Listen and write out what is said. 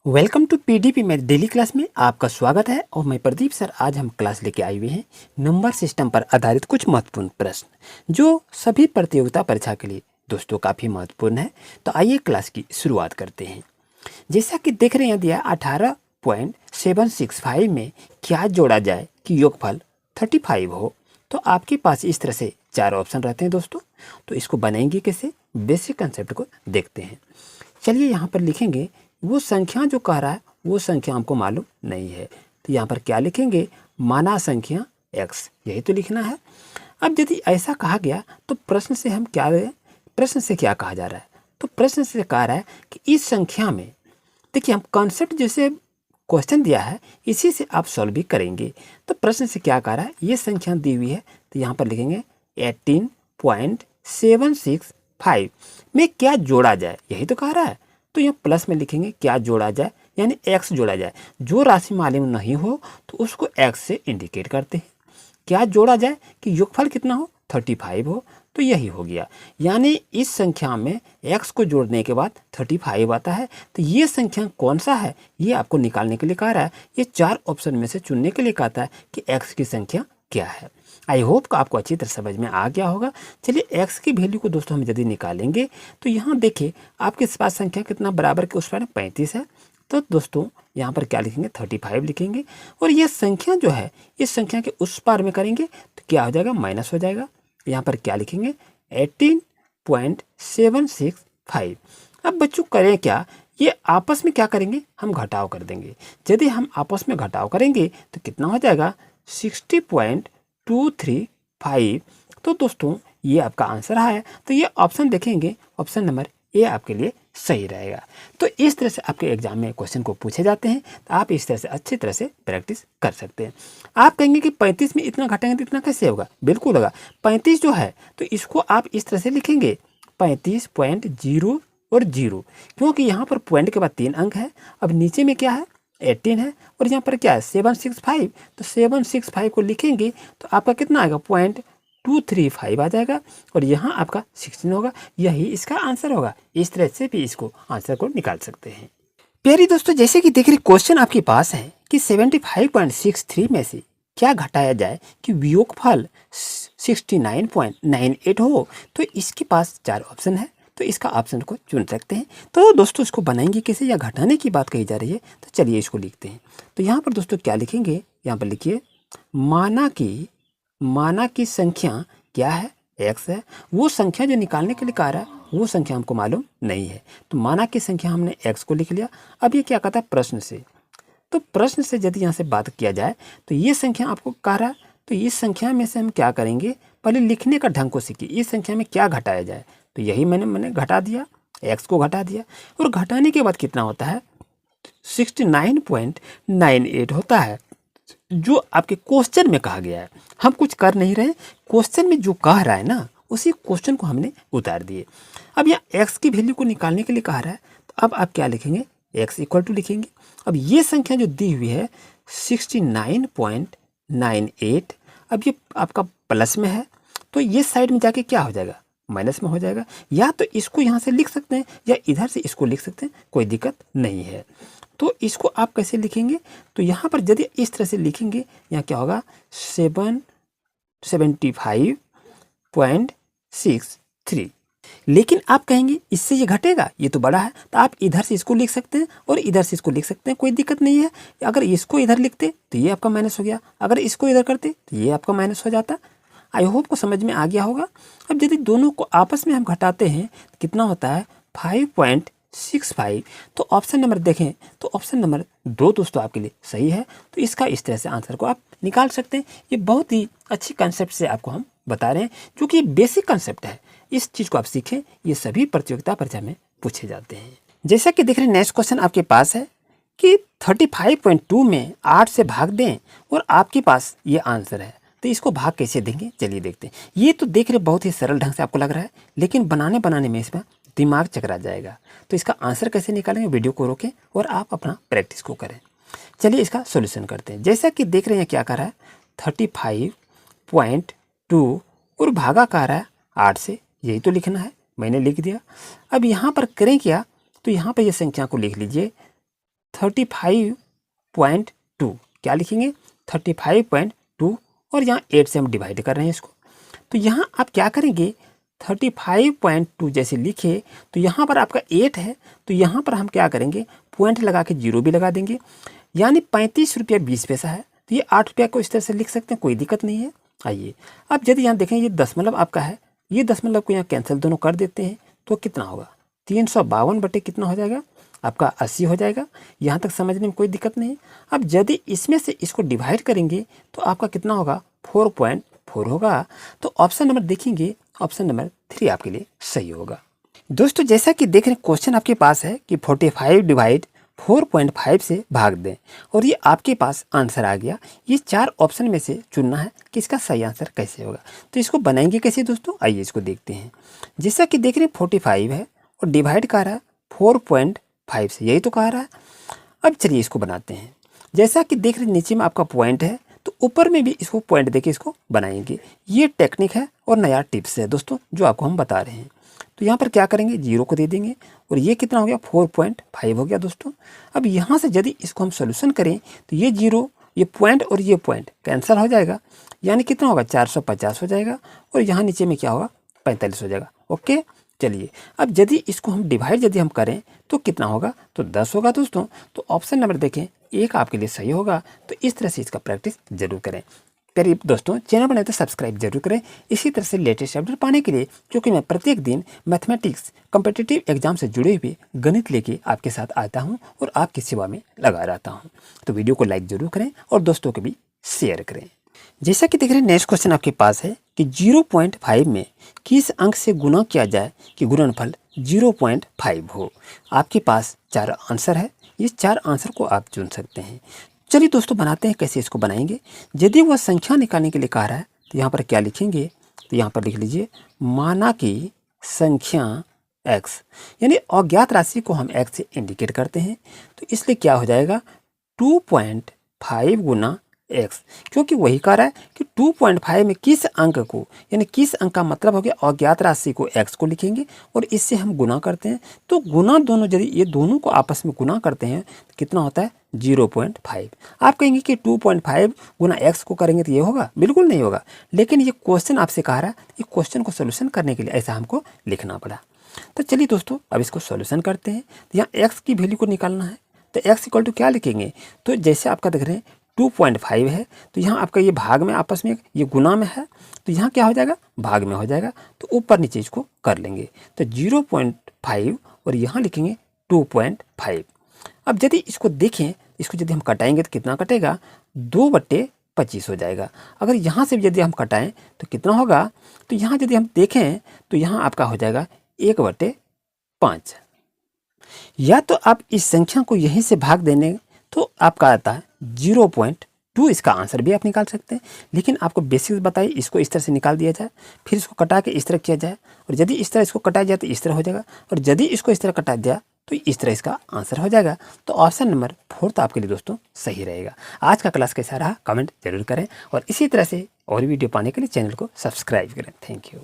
Welcome to PDP math daily class में आपका स्वागत है। और मैं प्रदीप सर आज हम क्लास लेके आए हुए हैं नंबर सिस्टम पर आधारित कुछ महत्वपूर्ण प्रश्न जो सभी प्रतियोगिता परीक्षा के लिए दोस्तों काफ़ी महत्वपूर्ण है। तो आइए क्लास की शुरुआत करते हैं। जैसा कि देख रहे हैं दिया 18.765 में क्या जोड़ा जाए कि योगफल 35 हो। तो आपके पास इस तरह से चार ऑप्शन रहते हैं दोस्तों। तो इसको बनाएंगे कैसे, बेसिक कंसेप्ट को देखते हैं। चलिए यहाँ पर लिखेंगे वो संख्या जो कह रहा है वो संख्या हमको मालूम नहीं है। तो यहाँ पर क्या लिखेंगे, माना संख्या x, यही तो लिखना है। अब यदि ऐसा कहा गया तो प्रश्न से हम क्या, प्रश्न से क्या कहा जा रहा है, तो प्रश्न से कहा रहा है कि इस संख्या में, देखिए हम कॉन्सेप्ट जैसे क्वेश्चन दिया है इसी से आप सॉल्व भी करेंगे। तो प्रश्न से क्या कह रहा है, ये संख्या दी हुई है तो यहाँ पर लिखेंगे 18.765 में क्या जोड़ा जाए, यही तो कह रहा है। तो यहाँ प्लस में लिखेंगे क्या जोड़ा जाए, यानी x जोड़ा जाए। जो राशि मालूम नहीं हो तो उसको x से इंडिकेट करते हैं। क्या जोड़ा जाए कि योगफल कितना हो, 35 हो, तो यही हो गया। यानी इस संख्या में x को जोड़ने के बाद 35 आता है। तो ये संख्या कौन सा है ये आपको निकालने के लिए कह रहा है। ये चार ऑप्शन में से चुनने के लिए कहता है कि x की संख्या क्या है। आई होप कि आपको अच्छी तरह समझ में आ गया होगा। चलिए x की वैल्यू को दोस्तों हम यदि निकालेंगे तो यहाँ देखिए आपके पास संख्या कितना बराबर के उस पर 35 है। तो दोस्तों यहाँ पर क्या लिखेंगे, 35 लिखेंगे। और ये संख्या जो है इस संख्या के उस पार में करेंगे तो क्या हो जाएगा, माइनस हो जाएगा। यहाँ पर क्या लिखेंगे 18.765। अब बच्चों करें क्या, ये आपस में क्या करेंगे, हम घटाव कर देंगे। यदि हम आपस में घटाव करेंगे तो कितना हो जाएगा 60.235। तो दोस्तों ये आपका आंसर है। तो ये ऑप्शन देखेंगे, ऑप्शन नंबर ए आपके लिए सही रहेगा। तो इस तरह से आपके एग्जाम में क्वेश्चन को पूछे जाते हैं। तो आप इस तरह से अच्छी तरह से प्रैक्टिस कर सकते हैं। आप कहेंगे कि 35 में इतना घटाएंगे तो इतना कैसे होगा, बिल्कुल होगा। 35 जो है तो इसको आप इस तरह से लिखेंगे 35.0 और 0, क्योंकि यहाँ पर पॉइंट के बाद 3 अंक है। अब नीचे में क्या है 18 है और यहाँ पर क्या है 765। तो 765 को लिखेंगे तो आपका कितना आएगा 0.235 आ जाएगा और यहाँ आपका 16 होगा। यही इसका आंसर होगा। इस तरह से भी इसको आंसर को निकाल सकते हैं। प्यारी दोस्तों जैसे कि देख रहे क्वेश्चन आपके पास है कि 75.63 में से क्या घटाया जाए कि योगफल 69.98 हो। तो इसके पास चार ऑप्शन है तो इसका ऑप्शन को चुन सकते हैं। तो दोस्तों इसको बनाएंगे कैसे, या घटाने की बात कही जा रही है तो चलिए इसको लिखते हैं। तो यहाँ पर दोस्तों क्या लिखेंगे, यहाँ पर लिखिए माना की संख्या क्या है, x है। वो संख्या जो निकालने के लिए कह रहा है वो संख्या हमको मालूम नहीं है। तो माना की संख्या हमने x को लिख लिया। अब ये क्या कहता है प्रश्न से, तो प्रश्न से यदि यहाँ से बात किया जाए तो ये संख्या आपको कह रहा है। तो इस संख्या में से हम क्या करेंगे, पहले लिखने का ढंग को सीखिए। इस संख्या में क्या घटाया जाए, तो यही मैंने घटा दिया, x को घटा दिया। और घटाने के बाद कितना होता है 69.98 होता है, जो आपके क्वेश्चन में कहा गया है। हम कुछ कर नहीं रहे, क्वेश्चन में जो कह रहा है ना उसी क्वेश्चन को हमने उतार दिए। अब यहाँ x की वैल्यू को निकालने के लिए कह रहा है तो अब आप क्या लिखेंगे, x इक्वल टू लिखेंगे। अब ये संख्या जो दी हुई है 69.98, अब ये आपका प्लस में है तो ये साइड में जाके क्या हो जाएगा, माइनस में हो जाएगा। या तो इसको यहाँ से लिख सकते हैं या इधर से इसको लिख सकते हैं, कोई दिक्कत नहीं है। तो इसको आप कैसे लिखेंगे, तो यहाँ पर यदि इस तरह से लिखेंगे यहाँ क्या होगा 775.63। लेकिन आप कहेंगे इससे ये घटेगा, ये तो बड़ा है, तो आप इधर से इसको लिख सकते हैं और इधर से इसको लिख सकते हैं, कोई दिक्कत नहीं है। अगर इसको इधर लिखते तो ये आपका माइनस हो गया, अगर इसको इधर करते तो ये आपका माइनस हो जाता। आई होप को समझ में आ गया होगा। अब यदि दोनों को आपस में हम घटाते हैं तो कितना होता है 5.65। तो ऑप्शन नंबर देखें तो ऑप्शन नंबर 2 दोस्तों आपके लिए सही है। तो इसका इस तरह से आंसर को आप निकाल सकते हैं। ये बहुत ही अच्छी कंसेप्ट से आपको हम बता रहे हैं, क्योंकि ये बेसिक कंसेप्ट है। इस चीज़ को आप सीखें, ये सभी प्रतियोगिता परीक्षा में पूछे जाते हैं। जैसा कि देख रहे हैं नेक्स्ट क्वेश्चन आपके पास है कि 35.2 में 8 से भाग दें और आपके पास ये आंसर है। तो इसको भाग कैसे देंगे चलिए देखते हैं। ये तो देख रहे बहुत ही सरल ढंग से आपको लग रहा है, लेकिन बनाने में इसमें दिमाग चकरा जाएगा। तो इसका आंसर कैसे निकालेंगे, वीडियो को रोकें और आप अपना प्रैक्टिस को करें। चलिए इसका सॉल्यूशन करते हैं। जैसा कि देख रहे हैं क्या कर रहा है 35.2 और भागा कर रहा है 8 से, यही तो लिखना है, मैंने लिख दिया। अब यहाँ पर करें क्या, तो यहाँ पर ये संख्या को लिख लीजिए 35.2, क्या लिखेंगे 35.2, और यहाँ 8 से हम डिवाइड कर रहे हैं इसको। तो यहाँ आप क्या करेंगे 35.2 जैसे लिखे तो यहाँ पर आपका 8 है, तो यहाँ पर हम क्या करेंगे पॉइंट लगा के 0 भी लगा देंगे, यानी 35 रुपया 20 पैसा है। तो ये 8 रुपया को इस तरह से लिख सकते हैं, कोई दिक्कत नहीं है। आइए अब यदि यहाँ देखें ये दशमलव आपका है, ये दशमलव को यहाँ कैंसिल दोनों कर देते हैं तो कितना होगा 352 बटे कितना हो जाएगा आपका 80 हो जाएगा। यहाँ तक समझने में कोई दिक्कत नहीं। अब यदि इसमें से इसको डिवाइड करेंगे तो आपका कितना होगा 4.4 होगा। तो ऑप्शन नंबर देखेंगे, ऑप्शन नंबर 3 आपके लिए सही होगा। दोस्तों जैसा कि देख रहे हैं क्वेश्चन आपके पास है कि 45 डिवाइड 4.5 से भाग दें, और ये आपके पास आंसर आ गया। ये 4 ऑप्शन में से चुनना है कि इसका सही आंसर कैसे होगा। तो इसको बनाएंगे कैसे दोस्तों, आइए इसको देखते हैं। जैसा कि देख रहे हैं 45 है और डिवाइड कर रहा है 4.5 से, यही तो कह रहा है। अब चलिए इसको बनाते हैं। जैसा कि देख रहे हैं नीचे में आपका पॉइंट है, तो ऊपर में भी इसको पॉइंट देके इसको बनाएंगे। ये टेक्निक है और नया टिप्स है दोस्तों जो आपको हम बता रहे हैं। तो यहाँ पर क्या करेंगे 0 को दे देंगे, और ये कितना हो गया 4.5 हो गया दोस्तों। अब यहाँ से यदि इसको हम सोल्यूशन करें तो ये 0, ये पॉइंट और ये पॉइंट कैंसिल हो जाएगा, यानी कितना होगा 450 हो जाएगा, और यहाँ नीचे में क्या होगा 45 हो जाएगा। ओके चलिए अब यदि इसको हम डिवाइड यदि हम करें तो कितना होगा, तो 10 होगा दोस्तों। तो ऑप्शन नंबर देखें 1 आपके लिए सही होगा। तो इस तरह से इसका प्रैक्टिस जरूर करें। प्यारे दोस्तों चैनल बनाए तो सब्सक्राइब जरूर करें इसी तरह से लेटेस्ट अपडेट पाने के लिए, क्योंकि मैं प्रत्येक दिन मैथमेटिक्स कॉम्पिटिटिव एग्जाम से जुड़े हुए गणित लेके आपके साथ आता हूं और आपकी सेवा में लगा रहता हूं। तो वीडियो को लाइक जरूर करें और दोस्तों को भी शेयर करें। जैसा कि देख रहे हैं नेक्स्ट क्वेश्चन आपके पास है कि 0.5 में किस अंक से गुना किया जाए कि गुणनफल 0.5 हो। आपके पास 4 आंसर है, ये 4 आंसर को आप चुन सकते हैं। चलिए दोस्तों बनाते हैं कैसे इसको बनाएंगे। यदि वह संख्या निकालने के लिए कह रहा है तो यहाँ पर क्या लिखेंगे, तो यहाँ पर लिख लीजिए माना कि संख्या x, यानी अज्ञात राशि को हम x से इंडिकेट करते हैं। तो इसलिए क्या हो जाएगा 2.5 गुना x, क्योंकि वही कह रहा है कि 2.5 में किस अंक को, यानी किस अंक का मतलब हो गया अज्ञात राशि को x को लिखेंगे और इससे हम गुना करते हैं। तो गुना दोनों यदि ये दोनों को आपस में गुना करते हैं तो कितना होता है 0.5। आप कहेंगे कि 2.5 गुना x को करेंगे तो ये होगा, बिल्कुल नहीं होगा। लेकिन ये क्वेश्चन आपसे कह रहा है, ये क्वेश्चन को सोल्यूशन करने के लिए ऐसा हमको लिखना पड़ा। तो चलिए दोस्तों अब इसको सोल्यूशन करते हैं। तो यहाँ x की वैल्यू को निकालना है, तो x इक्वल टू क्या लिखेंगे, तो जैसे आपका देख रहे हैं 2.5 है, तो यहाँ आपका ये भाग में आपस में ये गुना में है, तो यहाँ क्या हो जाएगा भाग में हो जाएगा। तो ऊपर नीचे इसको कर लेंगे, तो 0.5 और यहाँ लिखेंगे 2.5। अब यदि इसको देखें, इसको यदि हम कटाएंगे तो कितना कटेगा 2/25 हो जाएगा। अगर यहाँ से यदि हम कटाएं तो कितना होगा, तो यहाँ यदि हम देखें तो यहाँ आपका हो जाएगा 1/5। या तो आप इस संख्या को यहीं से भाग देने तो आपका आता है 0.2, इसका आंसर भी आप निकाल सकते हैं। लेकिन आपको बेसिक्स बताइए, इसको इस तरह से निकाल दिया जाए, फिर इसको कटा के इस तरह किया जाए, और यदि इस तरह इसको कटाया जाए तो इस तरह हो जाएगा, और यदि इसको इस तरह कटा दिया तो इस तरह इसका आंसर हो जाएगा। तो ऑप्शन नंबर 4 तो आपके लिए दोस्तों सही रहेगा। आज का क्लास कैसा रहा कमेंट जरूर करें, और इसी तरह से और वीडियो पाने के लिए चैनल को सब्सक्राइब करें। Thank you.